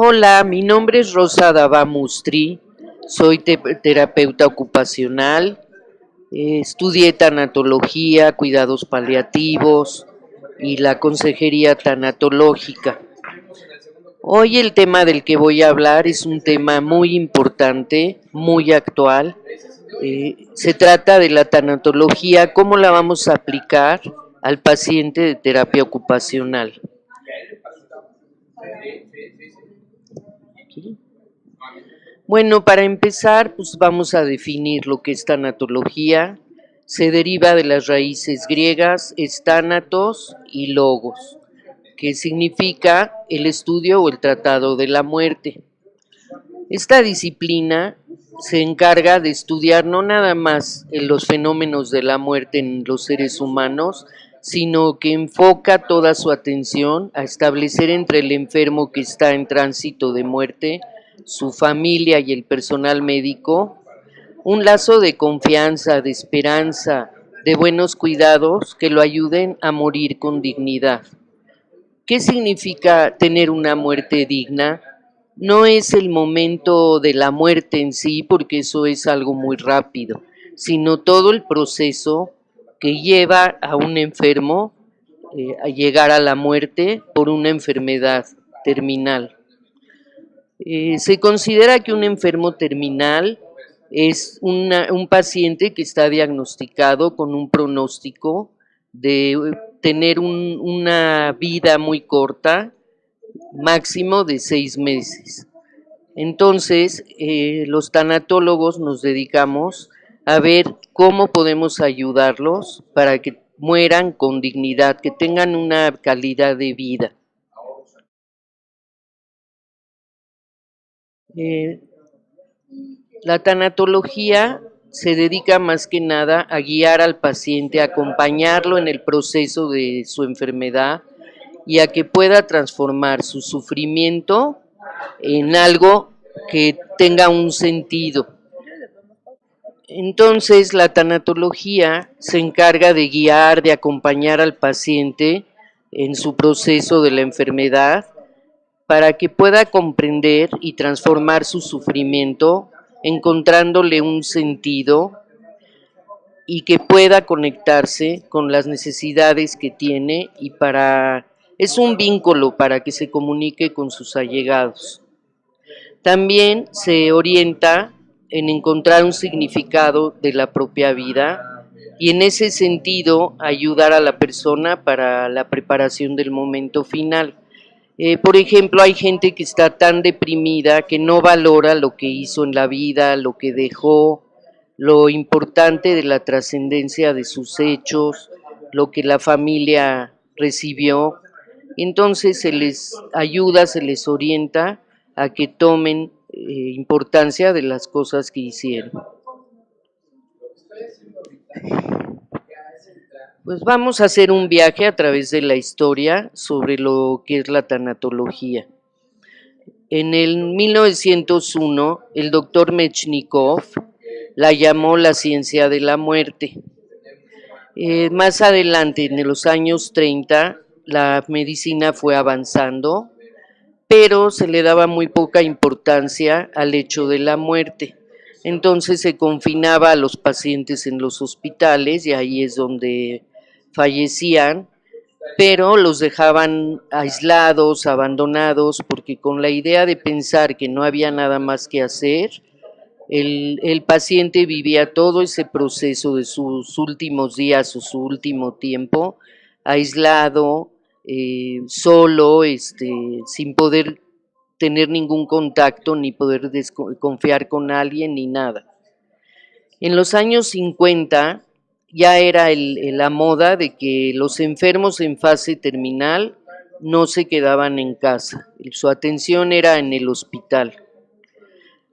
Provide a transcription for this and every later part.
Hola, mi nombre es Rosa Dava Mustri, soy terapeuta ocupacional, estudié tanatología, cuidados paliativos y la consejería tanatológica. Hoy el tema del que voy a hablar es un tema muy importante, muy actual. Se trata de la tanatología, cómo la vamos a aplicar al paciente de terapia ocupacional. Aquí. Bueno, para empezar, pues vamos a definir lo que es tanatología. Se deriva de las raíces griegas estánatos y logos, que significa el estudio o el tratado de la muerte. Esta disciplina se encarga de estudiar no nada más los fenómenos de la muerte en los seres humanos, sino que enfoca toda su atención a establecer entre el enfermo que está en tránsito de muerte, su familia y el personal médico, un lazo de confianza, de esperanza, de buenos cuidados que lo ayuden a morir con dignidad. ¿Qué significa tener una muerte digna? No es el momento de la muerte en sí, porque eso es algo muy rápido, sino todo el proceso que lleva a un enfermo a llegar a la muerte por una enfermedad terminal. Se considera que un enfermo terminal es un paciente que está diagnosticado con un pronóstico de tener una vida muy corta, máximo de 6 meses. Entonces, los tanatólogos nos dedicamos a ver cómo podemos ayudarlos para que mueran con dignidad, que tengan una calidad de vida. La tanatología se dedica más que nada a guiar al paciente, a acompañarlo en el proceso de su enfermedad y a que pueda transformar su sufrimiento en algo que tenga un sentido. Entonces, la tanatología se encarga de guiar, de acompañar al paciente en su proceso de la enfermedad para que pueda comprender y transformar su sufrimiento, encontrándole un sentido y que pueda conectarse con las necesidades que tiene es un vínculo para que se comunique con sus allegados. También se orienta en encontrar un significado de la propia vida y en ese sentido ayudar a la persona para la preparación del momento final. Por ejemplo, hay gente que está tan deprimida que no valora lo que hizo en la vida, lo que dejó, lo importante de la trascendencia de sus hechos, lo que la familia recibió. Entonces se les ayuda, se les orienta a que tomen importancia de las cosas que hicieron. Pues vamos a hacer un viaje a través de la historia sobre lo que es la tanatología. En el 1901, el doctor Mechnikov la llamó la ciencia de la muerte. Más adelante, en los años 30, la medicina fue avanzando, pero se le daba muy poca importancia al hecho de la muerte. Entonces se confinaba a los pacientes en los hospitales y ahí es donde fallecían, pero los dejaban aislados, abandonados, porque con la idea de pensar que no había nada más que hacer, el paciente vivía todo ese proceso de sus últimos días o su último tiempo aislado, solo, sin poder tener ningún contacto, ni poder confiar con alguien, ni nada. En los años 50 ya era la moda de que los enfermos en fase terminal no se quedaban en casa, su atención era en el hospital.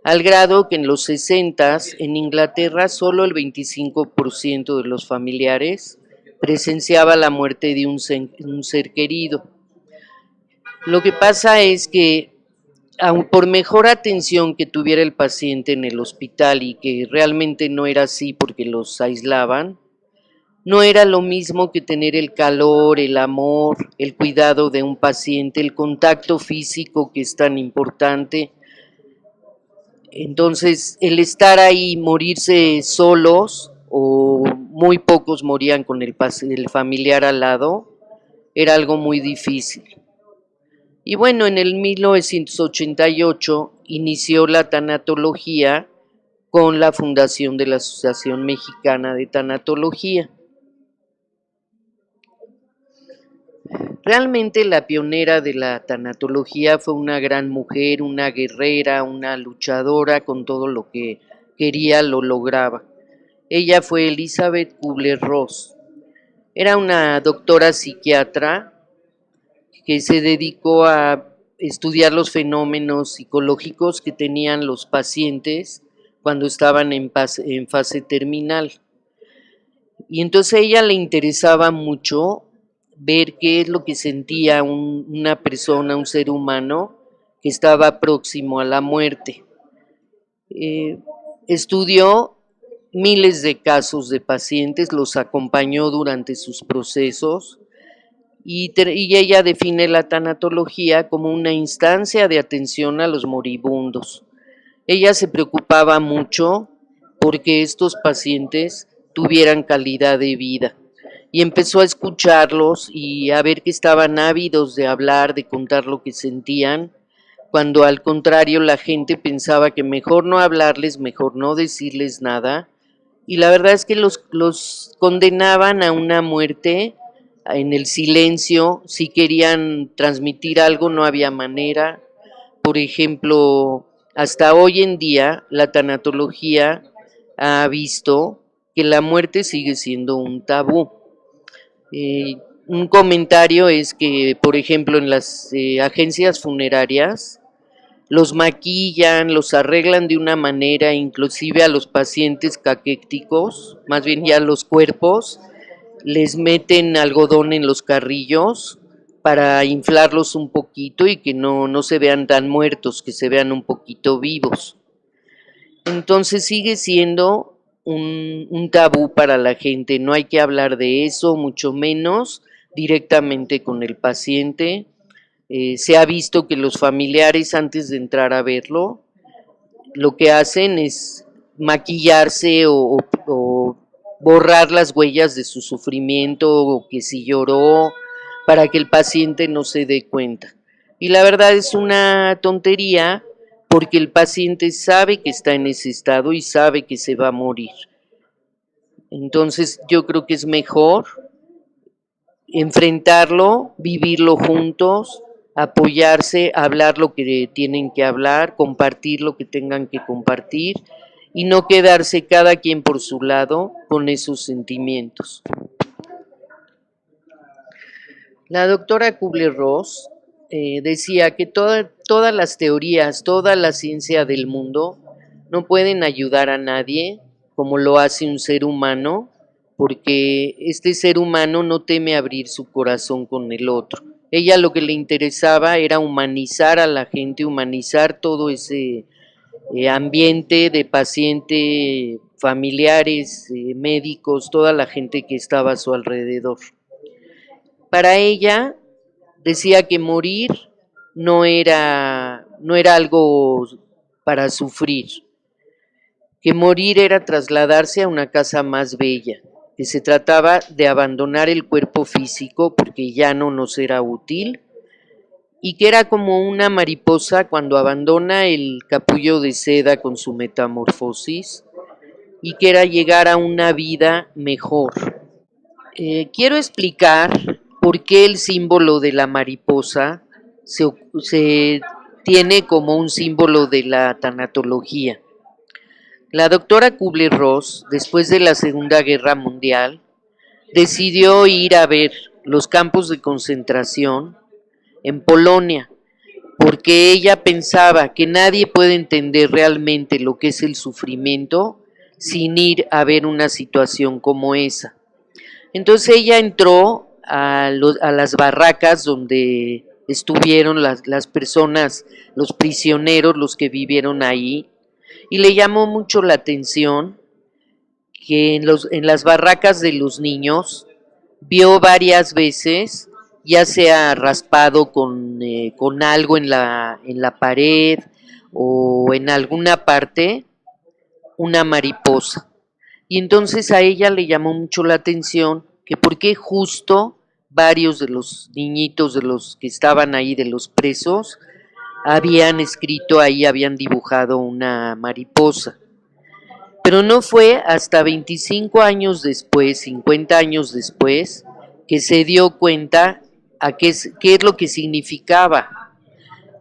Al grado que en los 60 en Inglaterra solo el 25% de los familiares presenciaba la muerte de un ser querido. Lo que pasa es que aun por mejor atención que tuviera el paciente en el hospital y que realmente no era así porque los aislaban, No era lo mismo que tener el calor, el amor, el cuidado de un paciente, el contacto físico que es tan importante. Entonces, el estar ahí, morirse solos, o muy pocos morían con el familiar al lado, era algo muy difícil. Y bueno, en el 1988 inició la tanatología con la fundación de la Asociación Mexicana de Tanatología. Realmente la pionera de la tanatología fue una gran mujer, una guerrera, una luchadora, con todo lo que quería lo lograba. Ella fue Elizabeth Kubler-Ross. Era una doctora psiquiatra que se dedicó a estudiar los fenómenos psicológicos que tenían los pacientes cuando estaban en fase terminal. Y entonces a ella le interesaba mucho ver qué es lo que sentía una persona, un ser humano que estaba próximo a la muerte. Estudió miles de casos de pacientes, los acompañó durante sus procesos y ella define la tanatología como una instancia de atención a los moribundos. Ella se preocupaba mucho porque estos pacientes tuvieran calidad de vida y empezó a escucharlos y a ver que estaban ávidos de hablar, de contar lo que sentían, cuando al contrario la gente pensaba que mejor no hablarles, mejor no decirles nada, y la verdad es que los condenaban a una muerte en el silencio. Si querían transmitir algo no había manera. Por ejemplo, hasta hoy en día la tanatología ha visto que la muerte sigue siendo un tabú. Un comentario es que, por ejemplo, en las agencias funerarias los maquillan, los arreglan de una manera, inclusive a los pacientes caquéticos, más bien ya los cuerpos, les meten algodón en los carrillos para inflarlos un poquito y que no se vean tan muertos, que se vean un poquito vivos. Entonces sigue siendo un tabú para la gente, no hay que hablar de eso, mucho menos directamente con el paciente. Se ha visto que los familiares, antes de entrar a verlo, lo que hacen es maquillarse o borrar las huellas de su sufrimiento, o que si lloró, para que el paciente no se dé cuenta. Y la verdad es una tontería, porque el paciente sabe que está en ese estado y sabe que se va a morir. Entonces yo creo que es mejor enfrentarlo, vivirlo juntos, apoyarse, hablar lo que tienen que hablar, compartir lo que tengan que compartir y no quedarse cada quien por su lado con esos sentimientos. La doctora Kubler-Ross decía que todas las teorías, toda la ciencia del mundo no pueden ayudar a nadie como lo hace un ser humano, porque este ser humano no teme abrir su corazón con el otro. Ella lo que le interesaba era humanizar a la gente, humanizar todo ese ambiente de paciente, familiares, médicos, toda la gente que estaba a su alrededor. Para ella decía que morir no era algo para sufrir, que morir era trasladarse a una casa más bella, que se trataba de abandonar el cuerpo físico porque ya no nos era útil, y que era como una mariposa cuando abandona el capullo de seda con su metamorfosis, y que era llegar a una vida mejor. Quiero explicar por qué el símbolo de la mariposa se tiene como un símbolo de la tanatología. La doctora Kubler-Ross, después de la Segunda Guerra Mundial, decidió ir a ver los campos de concentración en Polonia, porque ella pensaba que nadie puede entender realmente lo que es el sufrimiento sin ir a ver una situación como esa. Entonces ella entró a las barracas donde estuvieron las personas, los prisioneros, los que vivieron ahí, y le llamó mucho la atención que en las barracas de los niños vio varias veces, ya sea raspado con algo en la pared o en alguna parte, una mariposa. Y entonces a ella le llamó mucho la atención que por qué justo varios de los niñitos de los que estaban ahí, de los presos, habían escrito ahí, habían dibujado una mariposa. Pero no fue hasta 25 años después, 50 años después, que se dio cuenta a qué es lo que significaba.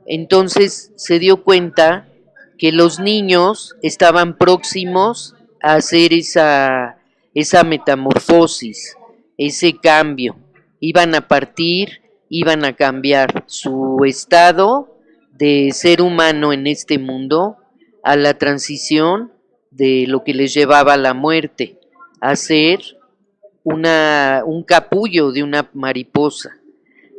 Entonces se dio cuenta que los niños estaban próximos a hacer esa metamorfosis, ese cambio. Iban a partir, iban a cambiar su estado de ser humano en este mundo a la transición de lo que les llevaba a la muerte, a ser un capullo de una mariposa.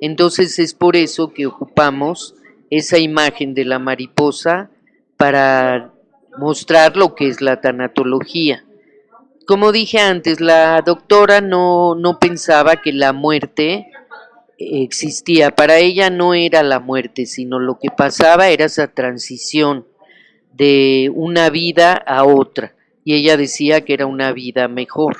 Entonces es por eso que ocupamos esa imagen de la mariposa para mostrar lo que es la tanatología. Como dije antes, la doctora no pensaba que la muerte existía. Para ella no era la muerte, sino lo que pasaba era esa transición de una vida a otra. Y ella decía que era una vida mejor.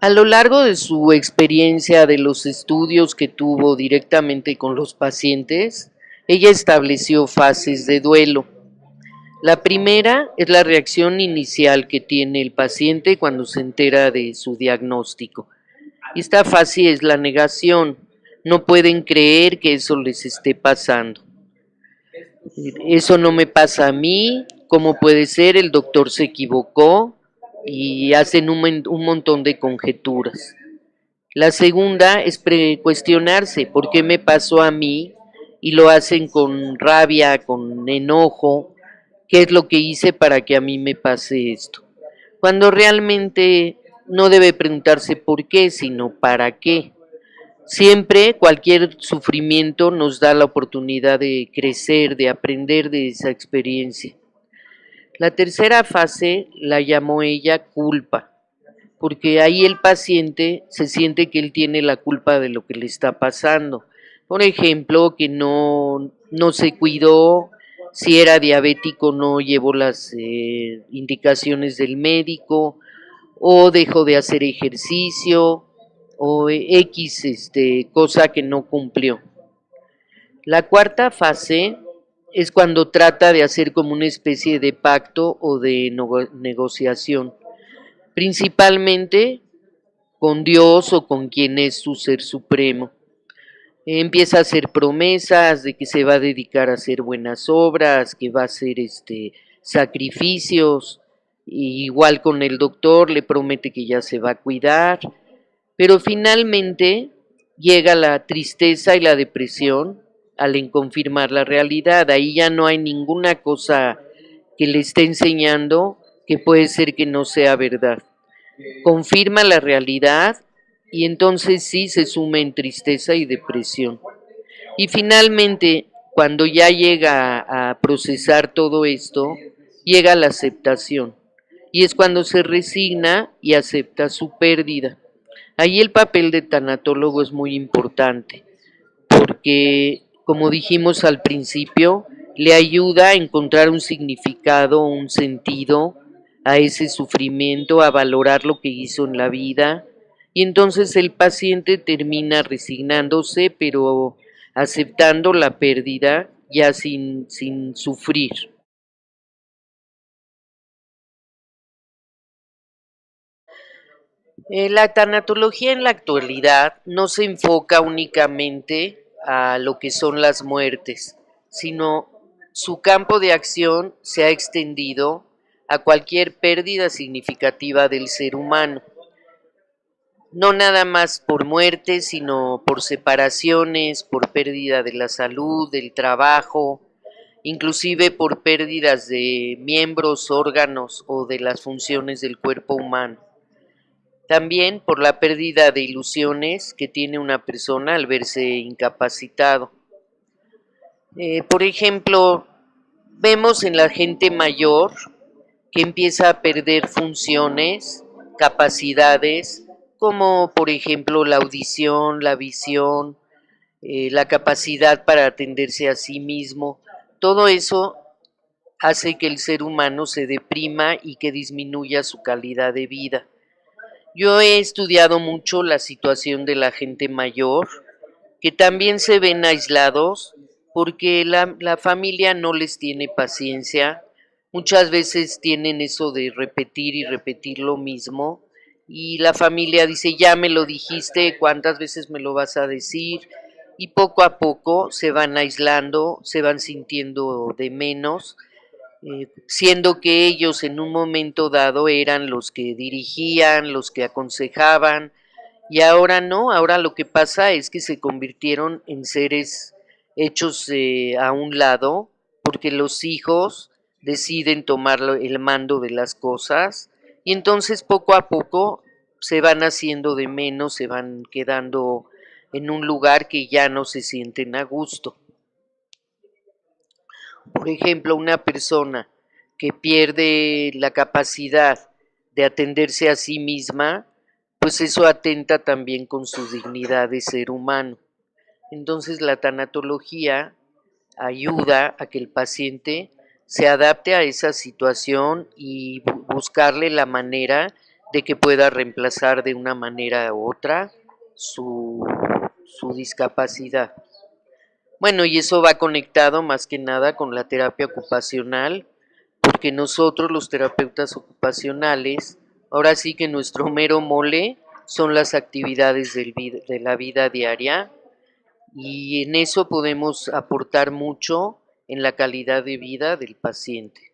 A lo largo de su experiencia, de los estudios que tuvo directamente con los pacientes, ella estableció fases de duelo. La primera es la reacción inicial que tiene el paciente cuando se entera de su diagnóstico. Esta fase es la negación. No pueden creer que eso les esté pasando. Eso no me pasa a mí. ¿Cómo puede ser? El doctor se equivocó y hacen un montón de conjeturas. La segunda es cuestionarse por qué me pasó a mí y lo hacen con rabia, con enojo, qué es lo que hice para que a mí me pase esto. Cuando realmente no debe preguntarse por qué, sino para qué. Siempre cualquier sufrimiento nos da la oportunidad de crecer, de aprender de esa experiencia. La tercera fase la llamó ella culpa, porque ahí el paciente se siente que él tiene la culpa de lo que le está pasando. Por ejemplo, que no se cuidó, si era diabético no llevó las indicaciones del médico, o dejó de hacer ejercicio, o X cosa que no cumplió. La cuarta fase es cuando trata de hacer como una especie de pacto o de negociación, principalmente con Dios o con quien es su ser supremo. Empieza a hacer promesas de que se va a dedicar a hacer buenas obras, que va a hacer sacrificios, y igual con el doctor le promete que ya se va a cuidar, pero finalmente llega la tristeza y la depresión al inconfirmar la realidad. Ahí ya no hay ninguna cosa que le esté enseñando que puede ser que no sea verdad. Confirma la realidad y entonces sí se suma en tristeza y depresión. Y finalmente, cuando ya llega a procesar todo esto, llega la aceptación. Y es cuando se resigna y acepta su pérdida. Ahí el papel de tanatólogo es muy importante, porque, como dijimos al principio, le ayuda a encontrar un significado, un sentido a ese sufrimiento, a valorar lo que hizo en la vida, y entonces el paciente termina resignándose, pero aceptando la pérdida ya sin sufrir. La tanatología en la actualidad no se enfoca únicamente a lo que son las muertes, sino su campo de acción se ha extendido a cualquier pérdida significativa del ser humano, no nada más por muerte, sino por separaciones, por pérdida de la salud, del trabajo, inclusive por pérdidas de miembros, órganos o de las funciones del cuerpo humano. También por la pérdida de ilusiones que tiene una persona al verse incapacitado. Por ejemplo, Vemos en la gente mayor que empieza a perder funciones, capacidades, como por ejemplo la audición, la visión, la capacidad para atenderse a sí mismo. Todo eso hace que el ser humano se deprima y que disminuya su calidad de vida. Yo he estudiado mucho la situación de la gente mayor, que también se ven aislados porque la familia no les tiene paciencia. Muchas veces tienen eso de repetir y repetir lo mismo y la familia dice, ya me lo dijiste, ¿cuántas veces me lo vas a decir? Y poco a poco se van aislando, se van sintiendo de menos, siendo que ellos en un momento dado eran los que dirigían, los que aconsejaban, y ahora no, ahora lo que pasa es que se convirtieron en seres hechos a un lado, porque los hijos deciden tomar el mando de las cosas, y entonces poco a poco se van haciendo de menos, se van quedando en un lugar que ya no se sienten a gusto. Por ejemplo, una persona que pierde la capacidad de atenderse a sí misma, pues eso atenta también con su dignidad de ser humano. Entonces la tanatología ayuda a que el paciente se adapte a esa situación y buscarle la manera de que pueda reemplazar de una manera u otra su discapacidad. Bueno, y eso va conectado más que nada con la terapia ocupacional, porque nosotros los terapeutas ocupacionales, ahora sí que nuestro mero mole son las actividades de la vida diaria y en eso podemos aportar mucho en la calidad de vida del paciente.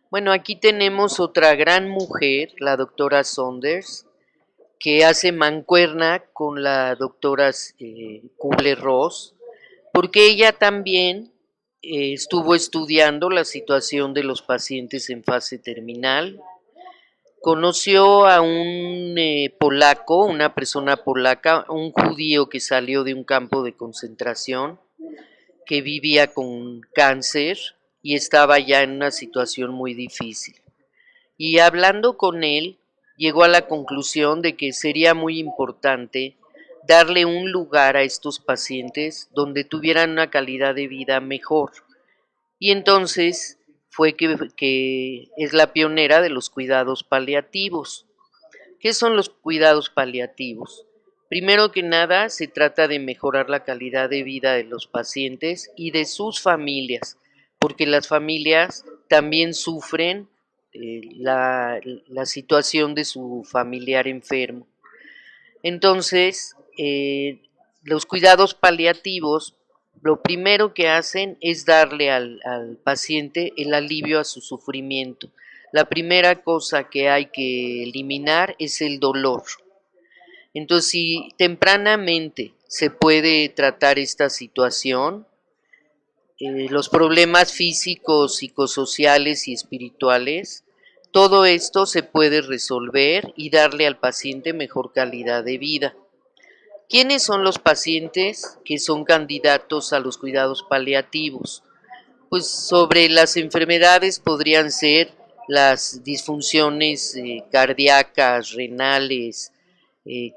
Bueno, aquí tenemos otra gran mujer, la doctora Saunders, que hace mancuerna con la doctora Kubler-Ross, porque ella también estuvo estudiando la situación de los pacientes en fase terminal. Conoció a un polaco, una persona polaca, un judío que salió de un campo de concentración, que vivía con cáncer y estaba ya en una situación muy difícil. Y hablando con él, llegó a la conclusión de que sería muy importante darle un lugar a estos pacientes donde tuvieran una calidad de vida mejor. Y entonces fue que es la pionera de los cuidados paliativos. ¿Qué son los cuidados paliativos? Primero que nada, se trata de mejorar la calidad de vida de los pacientes y de sus familias, porque las familias también sufren la situación de su familiar enfermo. Entonces, los cuidados paliativos, lo primero que hacen es darle al paciente el alivio a su sufrimiento. La primera cosa que hay que eliminar es el dolor. Entonces, si tempranamente se puede tratar esta situación, los problemas físicos, psicosociales y espirituales, todo esto se puede resolver y darle al paciente mejor calidad de vida. ¿Quiénes son los pacientes que son candidatos a los cuidados paliativos? Pues sobre las enfermedades podrían ser las disfunciones cardíacas, renales,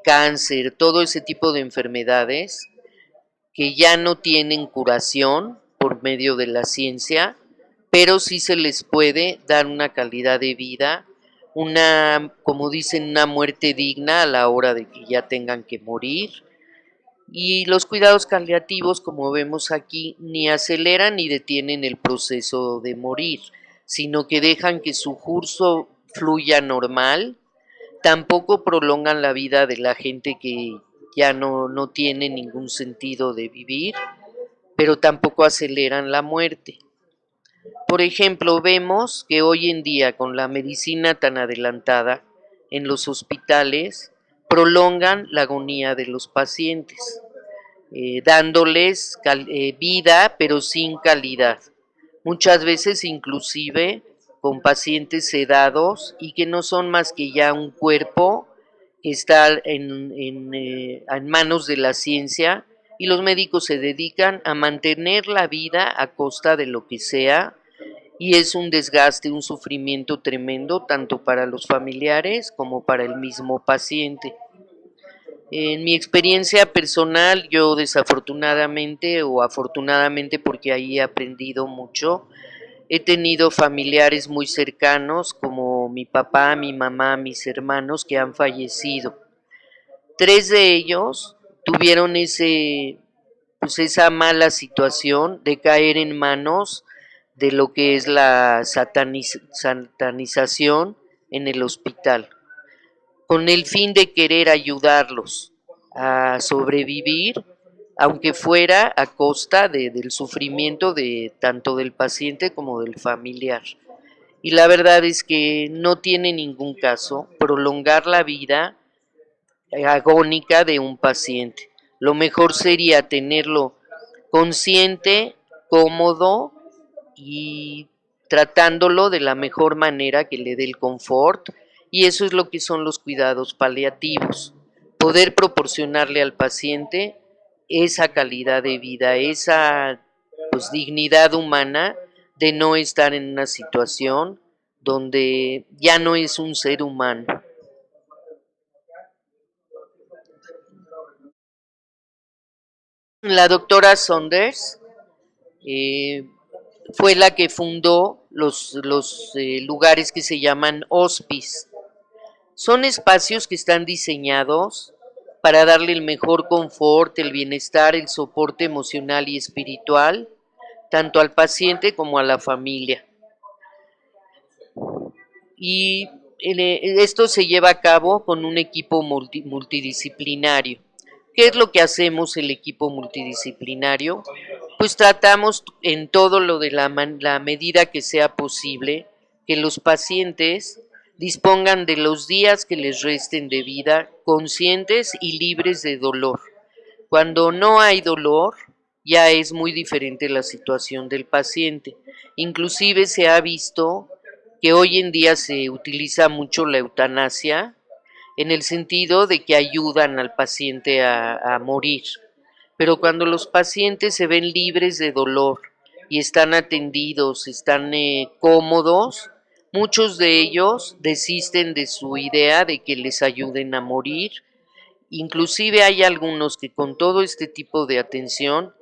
cáncer, todo ese tipo de enfermedades que ya no tienen curación por medio de la ciencia, pero sí se les puede dar una calidad de vida, una, como dicen, una muerte digna a la hora de que ya tengan que morir. Y los cuidados paliativos, como vemos aquí, ni aceleran ni detienen el proceso de morir, sino que dejan que su curso fluya normal, tampoco prolongan la vida de la gente que ya no tiene ningún sentido de vivir, pero tampoco aceleran la muerte. Por ejemplo, vemos que hoy en día con la medicina tan adelantada en los hospitales prolongan la agonía de los pacientes, dándoles vida pero sin calidad. Muchas veces inclusive con pacientes sedados y que no son más que ya un cuerpo que está en manos de la ciencia y los médicos se dedican a mantener la vida a costa de lo que sea, y es un desgaste, un sufrimiento tremendo tanto para los familiares como para el mismo paciente. En mi experiencia personal, yo desafortunadamente o afortunadamente, porque ahí he aprendido mucho, he tenido familiares muy cercanos como mi papá, mi mamá, mis hermanos que han fallecido. Tres de ellos tuvieron esa mala situación de caer en manos de lo que es la satanización en el hospital, con el fin de querer ayudarlos a sobrevivir, aunque fuera a costa del sufrimiento de tanto del paciente como del familiar. Y la verdad es que no tiene ningún caso prolongar la vida agónica de un paciente. Lo mejor sería tenerlo consciente, cómodo y tratándolo de la mejor manera que le dé el confort, y eso es lo que son los cuidados paliativos, poder proporcionarle al paciente esa calidad de vida, esa dignidad humana de no estar en una situación donde ya no es un ser humano. La doctora Saunders eh, fue la que fundó los lugares que se llaman hospice. Son espacios que están diseñados para darle el mejor confort, el bienestar, el soporte emocional y espiritual, tanto al paciente como a la familia. Y esto se lleva a cabo con un equipo multidisciplinario. ¿Qué es lo que hacemos el equipo multidisciplinario? Pues tratamos en todo lo de la medida que sea posible que los pacientes dispongan de los días que les resten de vida conscientes y libres de dolor. Cuando no hay dolor, ya es muy diferente la situación del paciente. Inclusive se ha visto que hoy en día se utiliza mucho la eutanasia en el sentido de que ayudan al paciente a morir. Pero cuando los pacientes se ven libres de dolor y están atendidos, están cómodos, muchos de ellos desisten de su idea de que les ayuden a morir. Inclusive hay algunos que con todo este tipo de atención,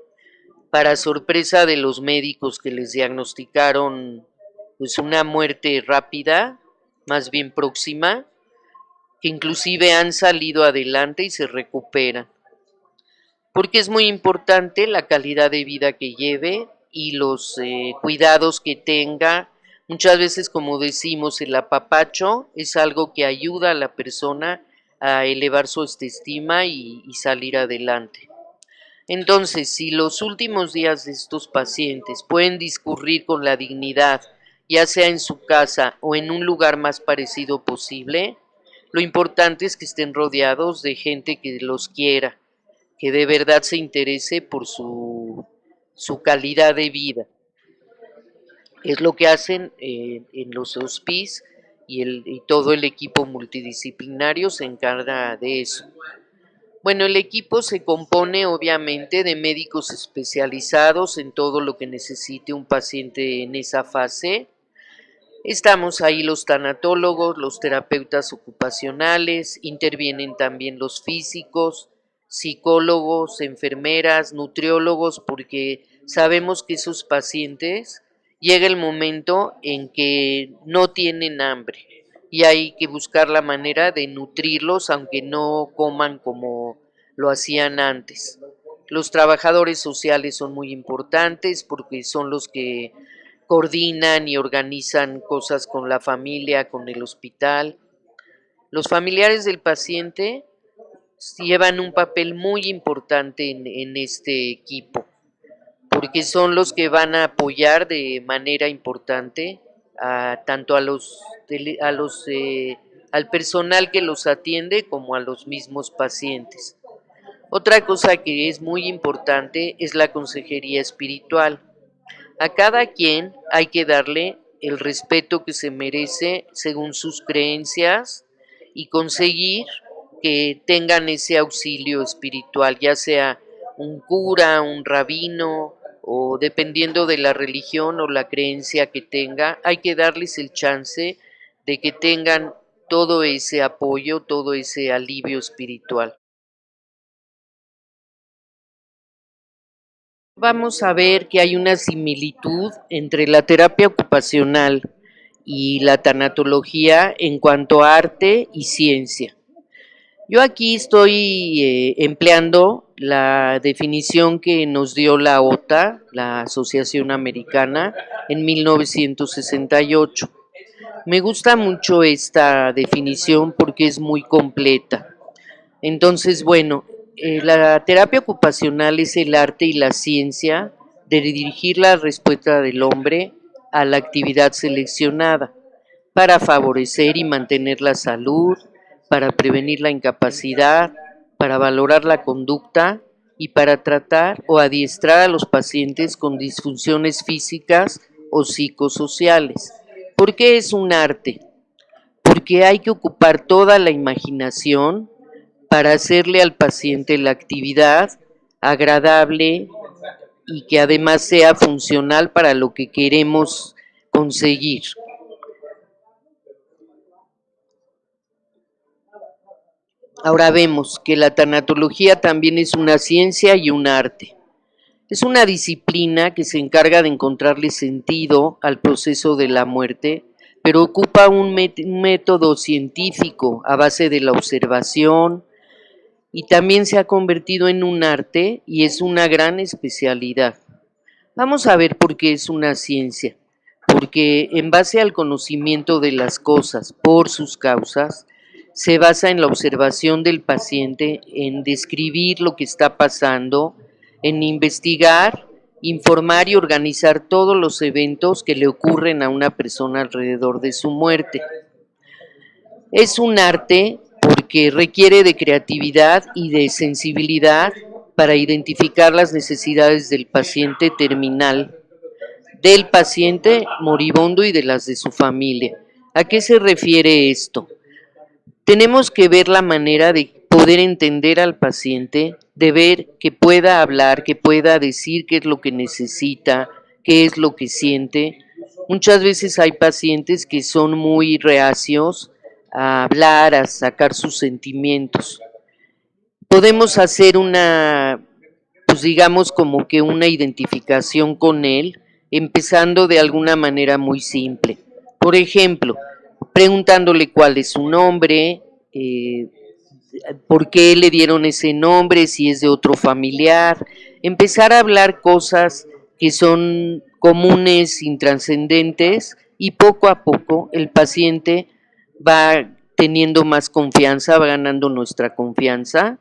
para sorpresa de los médicos que les diagnosticaron pues una muerte rápida, más bien próxima, que inclusive han salido adelante y se recuperan. Porque es muy importante la calidad de vida que lleve y los cuidados que tenga. Muchas veces, como decimos, el apapacho es algo que ayuda a la persona a elevar su autoestima y salir adelante. Entonces, si los últimos días de estos pacientes pueden discurrir con la dignidad, ya sea en su casa o en un lugar más parecido posible, lo importante es que estén rodeados de gente que los quiera, que de verdad se interese por su calidad de vida. Es lo que hacen en los hospices y todo el equipo multidisciplinario se encarga de eso. Bueno, el equipo se compone obviamente de médicos especializados en todo lo que necesite un paciente en esa fase. Estamos ahí los tanatólogos, los terapeutas ocupacionales, intervienen también los físicos, psicólogos, enfermeras, nutriólogos, porque sabemos que esos pacientes llega el momento en que no tienen hambre y hay que buscar la manera de nutrirlos aunque no coman como lo hacían antes. Los trabajadores sociales son muy importantes porque son los que coordinan y organizan cosas con la familia, con el hospital. Los familiares del paciente llevan un papel muy importante en este equipo, porque son los que van a apoyar de manera importante tanto al personal que los atiende como a los mismos pacientes. Otra cosa que es muy importante es la consejería espiritual. A cada quien hay que darle el respeto que se merece según sus creencias y conseguir que tengan ese auxilio espiritual, ya sea un cura, un rabino, o dependiendo de la religión o la creencia que tenga, hay que darles el chance de que tengan todo ese apoyo, todo ese alivio espiritual. Vamos a ver que hay una similitud entre la terapia ocupacional y la tanatología en cuanto a arte y ciencia. Yo aquí estoy empleando la definición que nos dio la OTA, la Asociación Americana, en 1968. Me gusta mucho esta definición porque es muy completa. Entonces, bueno, la terapia ocupacional es el arte y la ciencia de dirigir la respuesta del hombre a la actividad seleccionada para favorecer y mantener la salud, para prevenir la incapacidad, para valorar la conducta y para tratar o adiestrar a los pacientes con disfunciones físicas o psicosociales. ¿Por qué es un arte? Porque hay que ocupar toda la imaginación para hacerle al paciente la actividad agradable y que además sea funcional para lo que queremos conseguir. Ahora vemos que la tanatología también es una ciencia y un arte. Es una disciplina que se encarga de encontrarle sentido al proceso de la muerte, pero ocupa un método científico a base de la observación y también se ha convertido en un arte y es una gran especialidad. Vamos a ver por qué es una ciencia. Porque en base al conocimiento de las cosas por sus causas, se basa en la observación del paciente, en describir lo que está pasando, en investigar, informar y organizar todos los eventos que le ocurren a una persona alrededor de su muerte. Es un arte porque requiere de creatividad y de sensibilidad para identificar las necesidades del paciente terminal, del paciente moribundo y de las de su familia. ¿A qué se refiere esto? Tenemos que ver la manera de poder entender al paciente, de ver que pueda hablar, que pueda decir qué es lo que necesita, qué es lo que siente. Muchas veces hay pacientes que son muy reacios a hablar, a sacar sus sentimientos. Podemos hacer una, pues digamos como que una identificación con él, empezando de alguna manera muy simple. Por ejemplo, preguntándole cuál es su nombre, por qué le dieron ese nombre, si es de otro familiar, empezar a hablar cosas que son comunes, intrascendentes, y poco a poco el paciente va teniendo más confianza, va ganando nuestra confianza,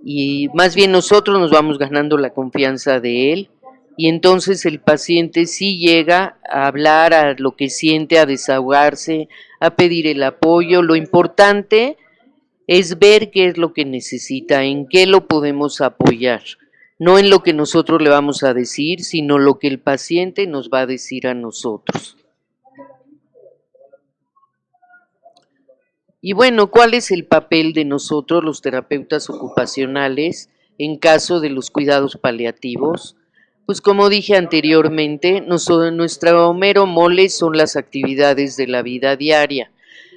y más bien nosotros nos vamos ganando la confianza de él, y entonces el paciente sí llega a hablar, a lo que siente, a desahogarse, a pedir el apoyo. Lo importante es ver qué es lo que necesita, en qué lo podemos apoyar, no en lo que nosotros le vamos a decir, sino lo que el paciente nos va a decir a nosotros. Y bueno, ¿cuál es el papel de nosotros, los terapeutas ocupacionales, en caso de los cuidados paliativos? Pues como dije anteriormente, nuestro mero mole son las actividades de la vida diaria.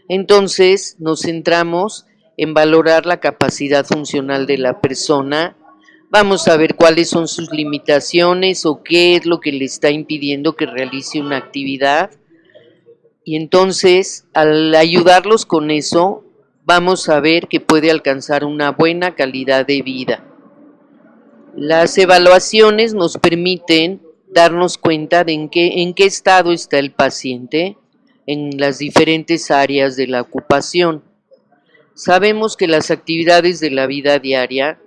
Entonces nos centramos en valorar la capacidad funcional de la persona. Vamos a ver cuáles son sus limitaciones o qué es lo que le está impidiendo que realice una actividad. Y entonces, al ayudarlos con eso, vamos a ver que puede alcanzar una buena calidad de vida. Las evaluaciones nos permiten darnos cuenta de en qué estado está el paciente en las diferentes áreas de la ocupación. Sabemos que las actividades de la vida diaria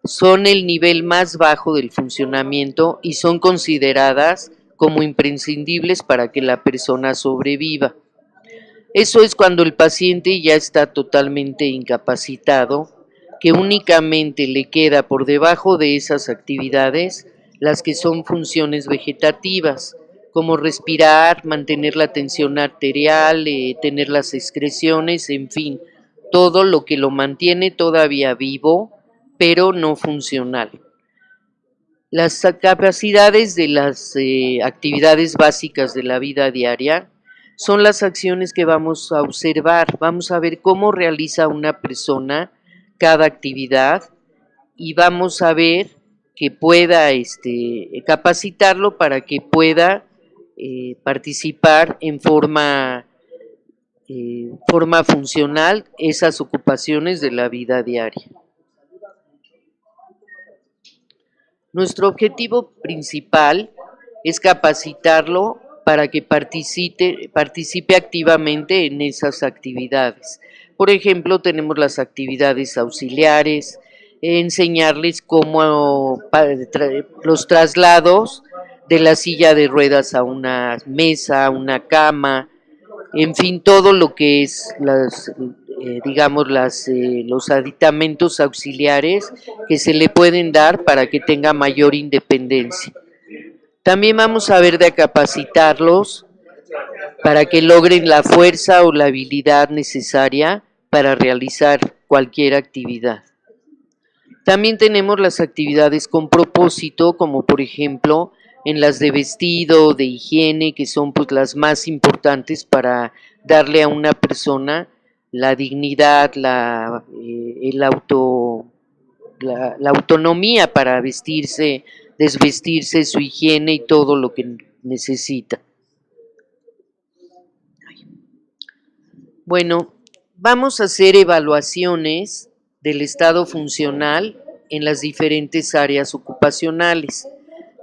son el nivel más bajo del funcionamiento y son consideradas como imprescindibles para que la persona sobreviva. Eso es cuando el paciente ya está totalmente incapacitado, que únicamente le queda por debajo de esas actividades las que son funciones vegetativas, como respirar, mantener la tensión arterial, tener las excreciones, en fin, todo lo que lo mantiene todavía vivo, pero no funcional. Las capacidades de las actividades básicas de la vida diaria son las acciones que vamos a observar. Vamos a ver cómo realiza una persona cada actividad y vamos a ver que pueda capacitarlo para que pueda participar en forma funcional esas ocupaciones de la vida diaria. Nuestro objetivo principal es capacitarlo para que participe activamente en esas actividades. Por ejemplo, tenemos las actividades auxiliares, enseñarles cómo los traslados de la silla de ruedas a una mesa, a una cama, en fin, todo lo que es los aditamentos auxiliares que se le pueden dar para que tenga mayor independencia. También vamos a ver de capacitarlos para que logren la fuerza o la habilidad necesaria para realizar cualquier actividad. También tenemos las actividades con propósito, como por ejemplo en las de vestido, de higiene, que son pues las más importantes para darle a una persona la dignidad, la autonomía para vestirse, desvestirse, su higiene y todo lo que necesita. Bueno, vamos a hacer evaluaciones del estado funcional en las diferentes áreas ocupacionales.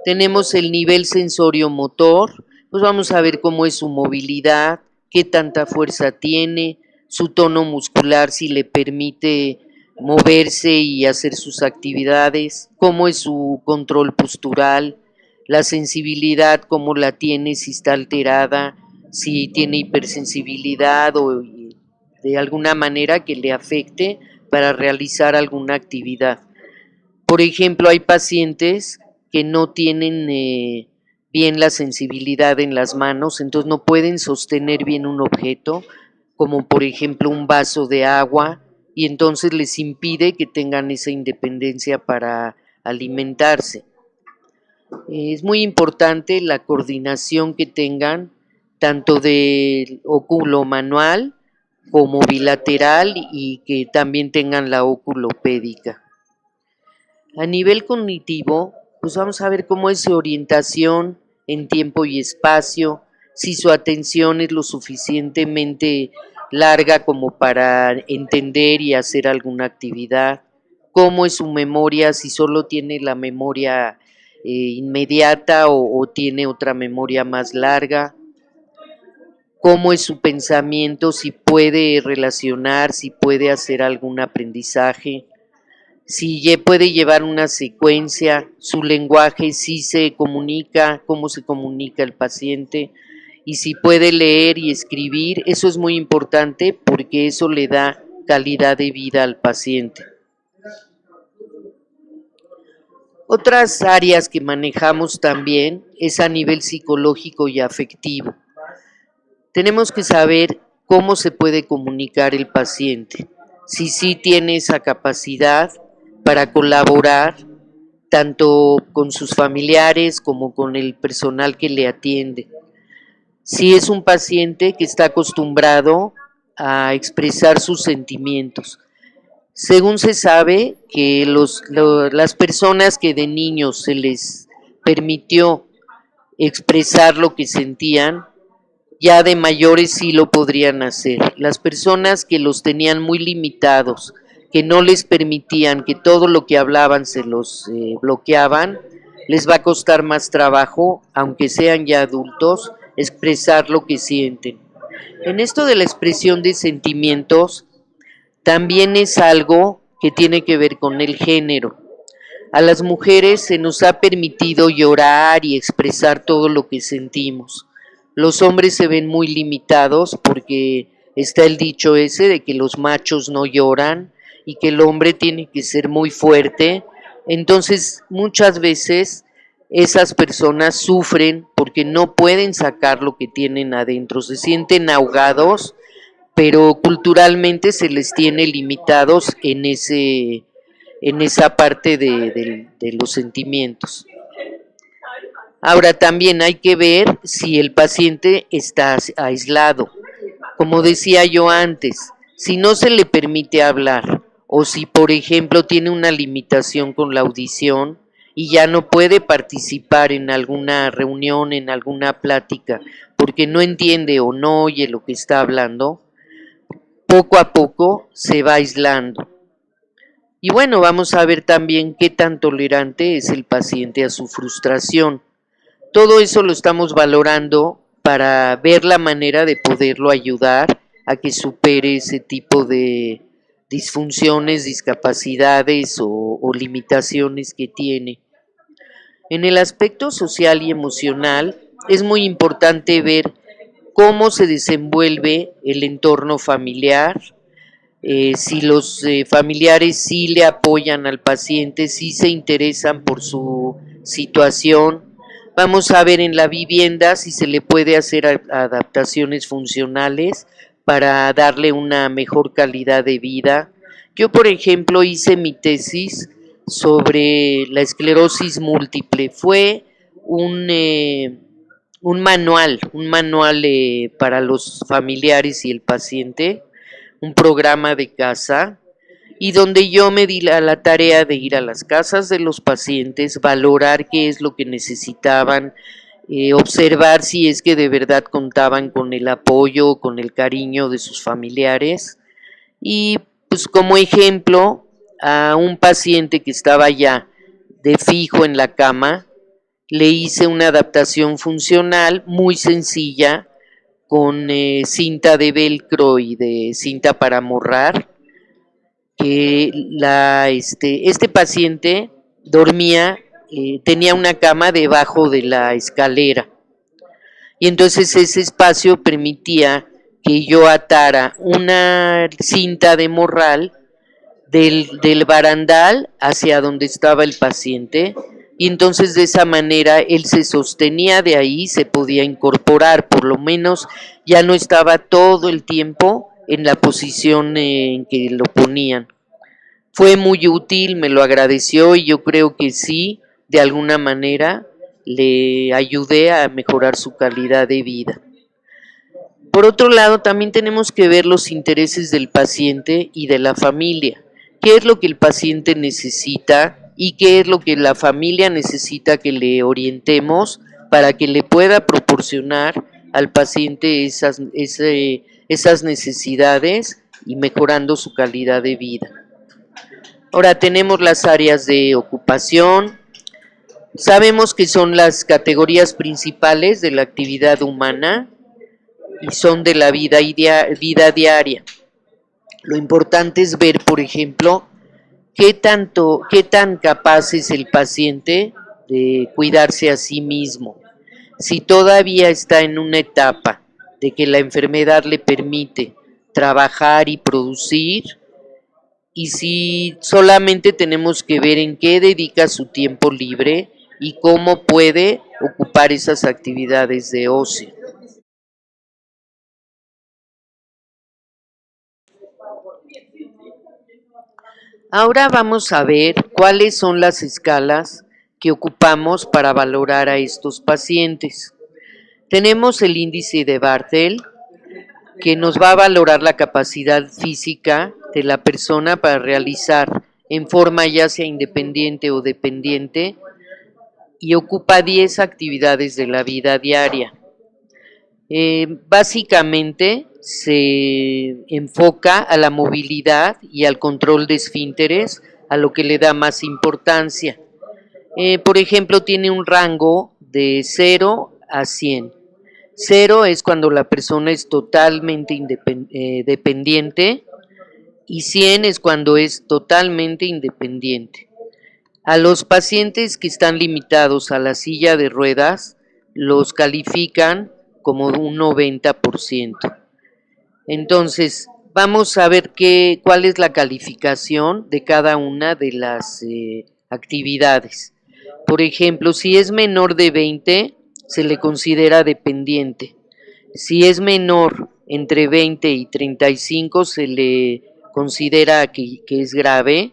Tenemos el nivel sensorio-motor, pues vamos a ver cómo es su movilidad, qué tanta fuerza tiene, su tono muscular, si le permite moverse y hacer sus actividades, cómo es su control postural, la sensibilidad, cómo la tiene, si está alterada, si tiene hipersensibilidad o de alguna manera que le afecte para realizar alguna actividad. Por ejemplo, hay pacientes que no tienen bien la sensibilidad en las manos, entonces no pueden sostener bien un objeto, como por ejemplo un vaso de agua, y entonces les impide que tengan esa independencia para alimentarse. Es muy importante la coordinación que tengan, tanto de óculo manual como bilateral, y que también tengan la oculopédica. A nivel cognitivo, pues vamos a ver cómo es su orientación en tiempo y espacio, si su atención es lo suficientemente larga como para entender y hacer alguna actividad, cómo es su memoria, si solo tiene la memoria inmediata o tiene otra memoria más larga, cómo es su pensamiento, si puede relacionar, si puede hacer algún aprendizaje, si puede llevar una secuencia, su lenguaje, si se comunica, cómo se comunica el paciente, y si puede leer y escribir. Eso es muy importante porque eso le da calidad de vida al paciente. Otras áreas que manejamos también es a nivel psicológico y afectivo. Tenemos que saber cómo se puede comunicar el paciente, si sí tiene esa capacidad para colaborar tanto con sus familiares como con el personal que le atiende. Si es un paciente que está acostumbrado a expresar sus sentimientos. Según se sabe que las personas que de niños se les permitió expresar lo que sentían, ya de mayores sí lo podrían hacer. Las personas que los tenían muy limitados, que no les permitían, que todo lo que hablaban se los bloqueaban, les va a costar más trabajo, aunque sean ya adultos, expresar lo que sienten. En esto de la expresión de sentimientos, también es algo que tiene que ver con el género. A las mujeres se nos ha permitido llorar y expresar todo lo que sentimos. Los hombres se ven muy limitados porque está el dicho ese de que los machos no lloran y que el hombre tiene que ser muy fuerte. Entonces, muchas veces esas personas sufren porque no pueden sacar lo que tienen adentro, se sienten ahogados, pero culturalmente se les tiene limitados en esa parte de los sentimientos. Ahora también hay que ver si el paciente está aislado. Como decía yo antes, si no se le permite hablar o si, por ejemplo, tiene una limitación con la audición y ya no puede participar en alguna reunión, en alguna plática, porque no entiende o no oye lo que está hablando, poco a poco se va aislando. Y bueno, vamos a ver también qué tan tolerante es el paciente a su frustración. Todo eso lo estamos valorando para ver la manera de poderlo ayudar a que supere ese tipo de disfunciones, discapacidades o limitaciones que tiene. En el aspecto social y emocional es muy importante ver cómo se desenvuelve el entorno familiar, si los familiares sí le apoyan al paciente, sí se interesan por su situación. Vamos a ver en la vivienda si se le puede hacer adaptaciones funcionales para darle una mejor calidad de vida. Yo, por ejemplo, hice mi tesis sobre la esclerosis múltiple. Fue un, eh, un manual para los familiares y el paciente, un programa de casa y donde yo me di la tarea de ir a las casas de los pacientes, valorar qué es lo que necesitaban, observar si es que de verdad contaban con el apoyo, con el cariño de sus familiares y pues como ejemplo a un paciente que estaba ya de fijo en la cama, le hice una adaptación funcional muy sencilla con cinta de velcro y de cinta para amarrar, que este paciente dormía, tenía una cama debajo de la escalera y entonces ese espacio permitía que yo atara una cinta de morral del barandal hacia donde estaba el paciente y entonces de esa manera él se sostenía de ahí, se podía incorporar, por lo menos ya no estaba todo el tiempo en la posición en que lo ponían. Fue muy útil, me lo agradeció y yo creo que sí, de alguna manera le ayudé a mejorar su calidad de vida. Por otro lado, también tenemos que ver los intereses del paciente y de la familia. ¿Qué es lo que el paciente necesita y qué es lo que la familia necesita que le orientemos para que le pueda proporcionar al paciente esas necesidades y mejorando su calidad de vida? Ahora tenemos las áreas de ocupación. Sabemos que son las categorías principales de la actividad humana y son de la vida diaria. Lo importante es ver, por ejemplo, qué tan capaz es el paciente de cuidarse a sí mismo. Si todavía está en una etapa de que la enfermedad le permite trabajar y producir, y si solamente tenemos que ver en qué dedica su tiempo libre y cómo puede ocupar esas actividades de ocio. Ahora vamos a ver cuáles son las escalas que ocupamos para valorar a estos pacientes. Tenemos el índice de Barthel, que nos va a valorar la capacidad física de la persona para realizar en forma ya sea independiente o dependiente y ocupa 10 actividades de la vida diaria. Básicamente se enfoca a la movilidad y al control de esfínteres, a lo que le da más importancia. Por ejemplo, tiene un rango de 0 a 100. 0 es cuando la persona es totalmente dependiente y 100 es cuando es totalmente independiente. A los pacientes que están limitados a la silla de ruedas los califican como un 90%. Entonces, vamos a ver cuál es la calificación de cada una de las actividades. Por ejemplo, si es menor de 20, se le considera dependiente. Si es menor entre 20 y 35, se le considera que es grave.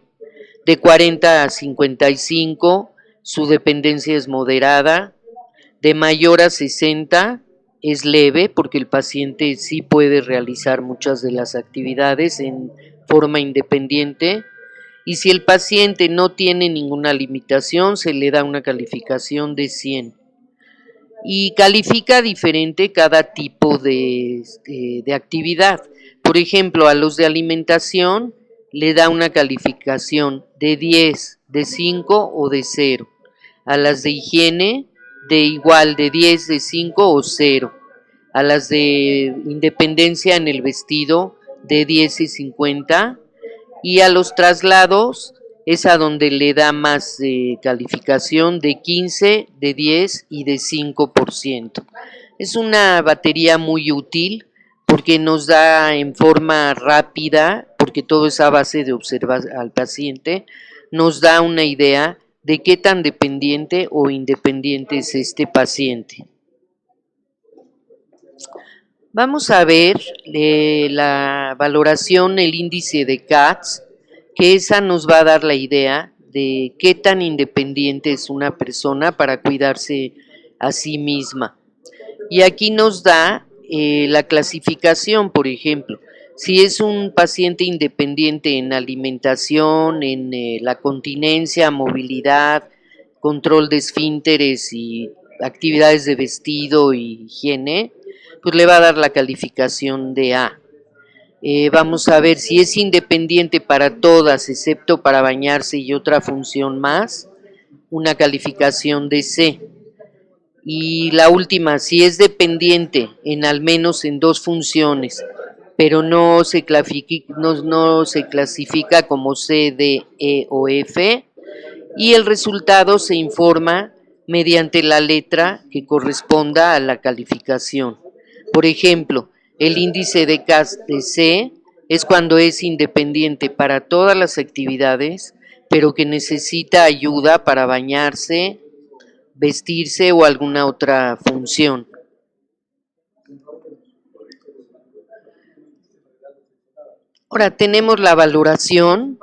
De 40 a 55, su dependencia es moderada. De mayor a 60 es leve porque el paciente sí puede realizar muchas de las actividades en forma independiente. Y si el paciente no tiene ninguna limitación, se le da una calificación de 100. Y califica diferente cada tipo de actividad. Por ejemplo, a los de alimentación le da una calificación de 10, de 5 o de 0. A las de higiene, de igual, de 10, de 5 o 0. A las de independencia en el vestido, de 10 y 50. Y a los traslados es a donde le da más calificación de 15, de 10 y de 5%. Es una batería muy útil porque nos da en forma rápida, porque todo es a base de observar al paciente, nos da una idea de qué tan dependiente o independiente es este paciente. Vamos a ver la valoración, el índice de CATS, que esa nos va a dar la idea de qué tan independiente es una persona para cuidarse a sí misma. Y aquí nos da la clasificación, por ejemplo, si es un paciente independiente en alimentación, en la continencia, movilidad, control de esfínteres y actividades de vestido y higiene, pues le va a dar la calificación de A. Vamos a ver si es independiente para todas, excepto para bañarse y otra función más, una calificación de C. Y la última, si es dependiente en al menos en 2 funciones, pero no se clasifica como C, D, E o F, y el resultado se informa mediante la letra que corresponda a la calificación. Por ejemplo, el índice de CAS de C es cuando es independiente para todas las actividades, pero que necesita ayuda para bañarse, vestirse o alguna otra función. Ahora tenemos la valoración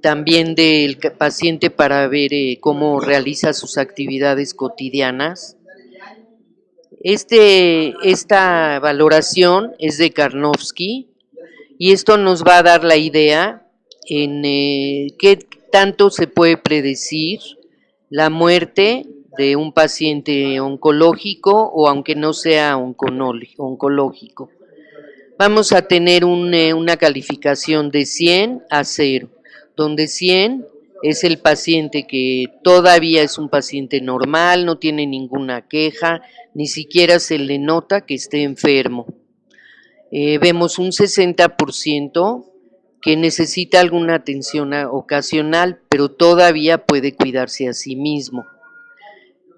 también del paciente para ver cómo realiza sus actividades cotidianas. Esta valoración es de Karnofsky y esto nos va a dar la idea en qué tanto se puede predecir la muerte de un paciente oncológico o aunque no sea oncológico. Vamos a tener una calificación de 100 a 0, donde 100 es el paciente que todavía es un paciente normal, no tiene ninguna queja, ni siquiera se le nota que esté enfermo. Vemos un 60% que necesita alguna atención ocasional, pero todavía puede cuidarse a sí mismo.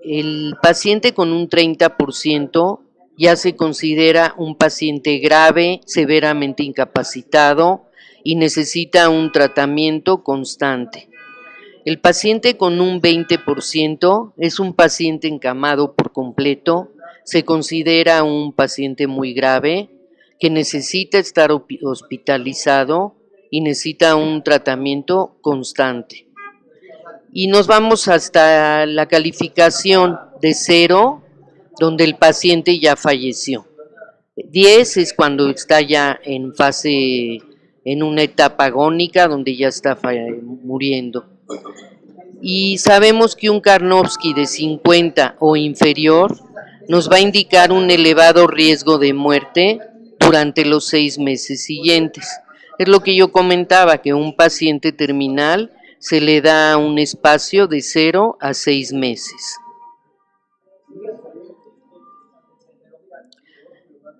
El paciente con un 30% ya se considera un paciente grave, severamente incapacitado y necesita un tratamiento constante. El paciente con un 20% es un paciente encamado por completo, se considera un paciente muy grave que necesita estar hospitalizado y necesita un tratamiento constante. Y nos vamos hasta la calificación de 0, donde el paciente ya falleció. 10 es cuando está ya en fase, en una etapa agónica, donde ya está muriendo. Y sabemos que un Karnofsky de 50 o inferior nos va a indicar un elevado riesgo de muerte durante los 6 meses siguientes. Es lo que yo comentaba, que un paciente terminal se le da un espacio de 0 a 6 meses.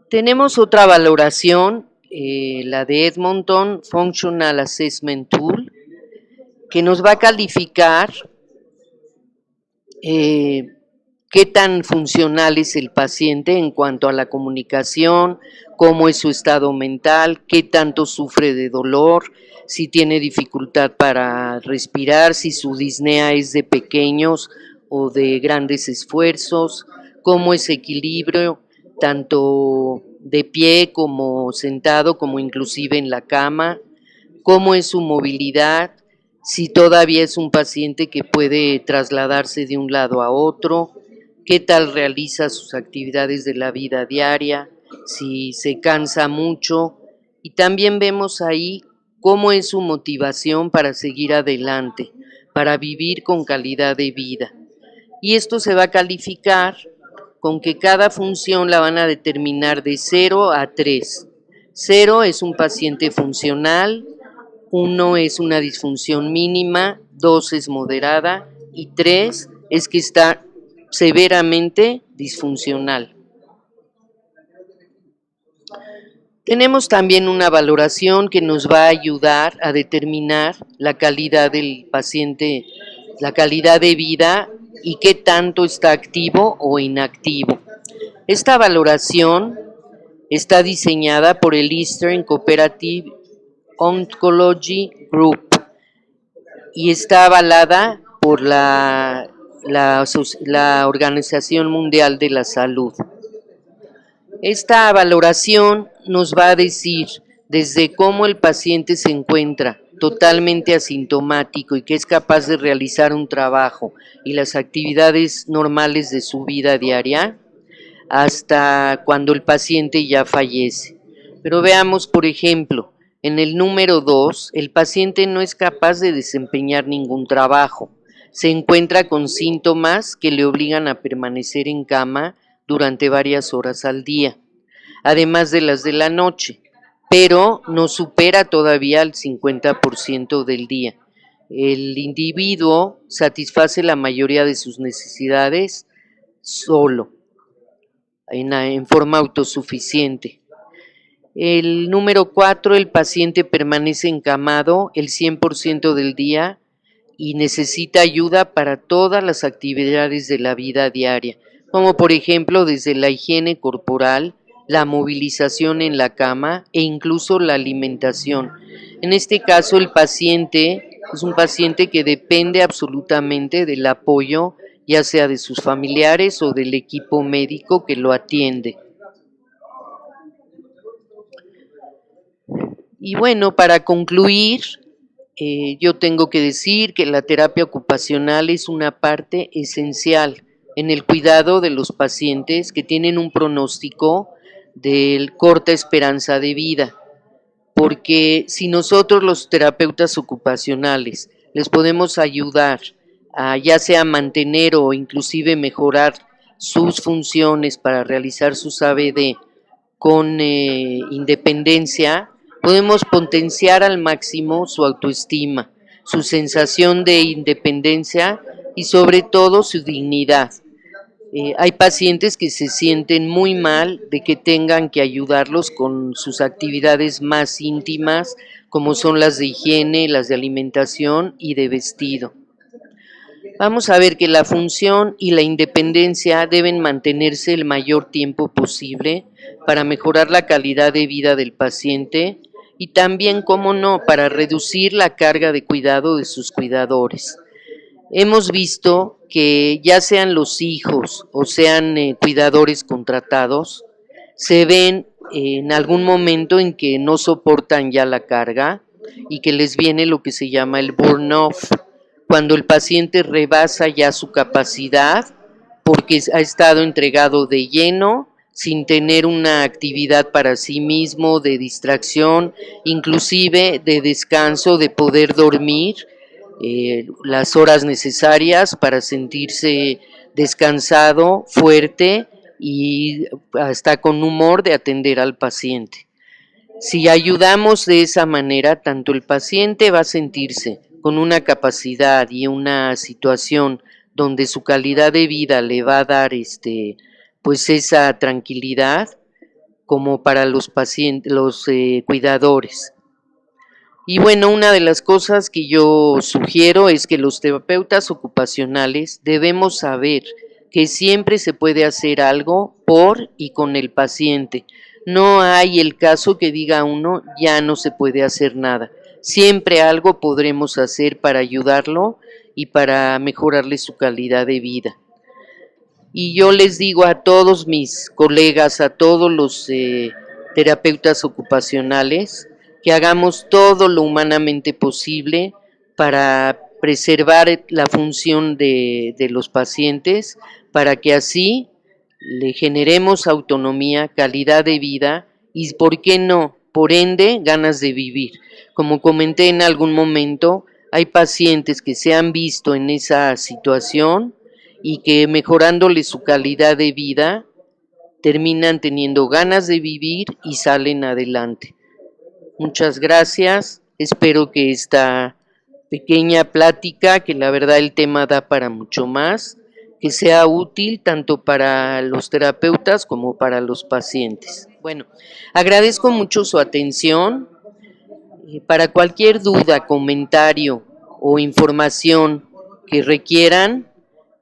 Tenemos otra valoración, la de Edmonton Functional Assessment Tool, que nos va a calificar qué tan funcional es el paciente en cuanto a la comunicación, cómo es su estado mental, qué tanto sufre de dolor, si tiene dificultad para respirar, si su disnea es de pequeños o de grandes esfuerzos, cómo es equilibrio, tanto de pie como sentado, como inclusive en la cama, cómo es su movilidad, si todavía es un paciente que puede trasladarse de un lado a otro, qué tal realiza sus actividades de la vida diaria, si se cansa mucho, y también vemos ahí cómo es su motivación para seguir adelante, para vivir con calidad de vida. Y esto se va a calificar con que cada función la van a determinar de 0 a 3. 0 es un paciente funcional, 1 es una disfunción mínima, 2 es moderada y 3 es que está severamente disfuncional. Tenemos también una valoración que nos va a ayudar a determinar la calidad del paciente, la calidad de vida y qué tanto está activo o inactivo. Esta valoración está diseñada por el Eastern Cooperative Oncology Group y está avalada por la Organización Mundial de la Salud. Esta valoración nos va a decir desde cómo el paciente se encuentra totalmente asintomático y que es capaz de realizar un trabajo y las actividades normales de su vida diaria, hasta cuando el paciente ya fallece. Pero veamos, por ejemplo, en el número 2, el paciente no es capaz de desempeñar ningún trabajo. Se encuentra con síntomas que le obligan a permanecer en cama durante varias horas al día, además de las de la noche, pero no supera todavía el 50% del día. El individuo satisface la mayoría de sus necesidades solo, en forma autosuficiente. El número 4, el paciente permanece encamado el 100% del día y necesita ayuda para todas las actividades de la vida diaria, como por ejemplo desde la higiene corporal, la movilización en la cama e incluso la alimentación. En este caso, el paciente es un paciente que depende absolutamente del apoyo, ya sea de sus familiares o del equipo médico que lo atiende. Y bueno, para concluir, yo tengo que decir que la terapia ocupacional es una parte esencial en el cuidado de los pacientes que tienen un pronóstico de corta esperanza de vida, porque si nosotros los terapeutas ocupacionales les podemos ayudar a ya sea mantener o inclusive mejorar sus funciones para realizar sus ABD con independencia, podemos potenciar al máximo su autoestima, su sensación de independencia y sobre todo su dignidad. Hay pacientes que se sienten muy mal de que tengan que ayudarlos con sus actividades más íntimas, como son las de higiene, las de alimentación y de vestido. Vamos a ver que la función y la independencia deben mantenerse el mayor tiempo posible para mejorar la calidad de vida del paciente y también, cómo no, para reducir la carga de cuidado de sus cuidadores. Hemos visto que ya sean los hijos o sean cuidadores contratados, se ven en algún momento en que no soportan ya la carga y que les viene lo que se llama el burn-off, cuando el paciente rebasa ya su capacidad porque ha estado entregado de lleno, sin tener una actividad para sí mismo, de distracción, inclusive de descanso, de poder dormir las horas necesarias para sentirse descansado, fuerte y hasta con humor de atender al paciente. Si ayudamos de esa manera, tanto el paciente va a sentirse con una capacidad y una situación donde su calidad de vida le va a dar pues esa tranquilidad, como para los pacientes, los cuidadores. Y bueno, una de las cosas que yo sugiero es que los terapeutas ocupacionales debemos saber que siempre se puede hacer algo por y con el paciente. No hay el caso que diga uno, ya no se puede hacer nada. Siempre algo podremos hacer para ayudarlo y para mejorarle su calidad de vida. Y yo les digo a todos mis colegas, a todos los terapeutas ocupacionales, que hagamos todo lo humanamente posible para preservar la función de los pacientes para que así le generemos autonomía, calidad de vida y, ¿por qué no? Por ende, ganas de vivir. Como comenté en algún momento, hay pacientes que se han visto en esa situación y que mejorándole su calidad de vida terminan teniendo ganas de vivir y salen adelante. Muchas gracias. Espero que esta pequeña plática, que la verdad el tema da para mucho más, que sea útil tanto para los terapeutas como para los pacientes. Bueno, agradezco mucho su atención. Para cualquier duda, comentario o información que requieran,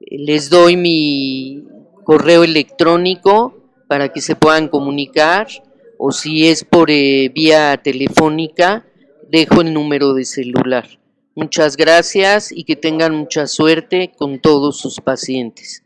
les doy mi correo electrónico para que se puedan comunicar, o si es por vía telefónica, dejo el número de celular. Muchas gracias y que tengan mucha suerte con todos sus pacientes.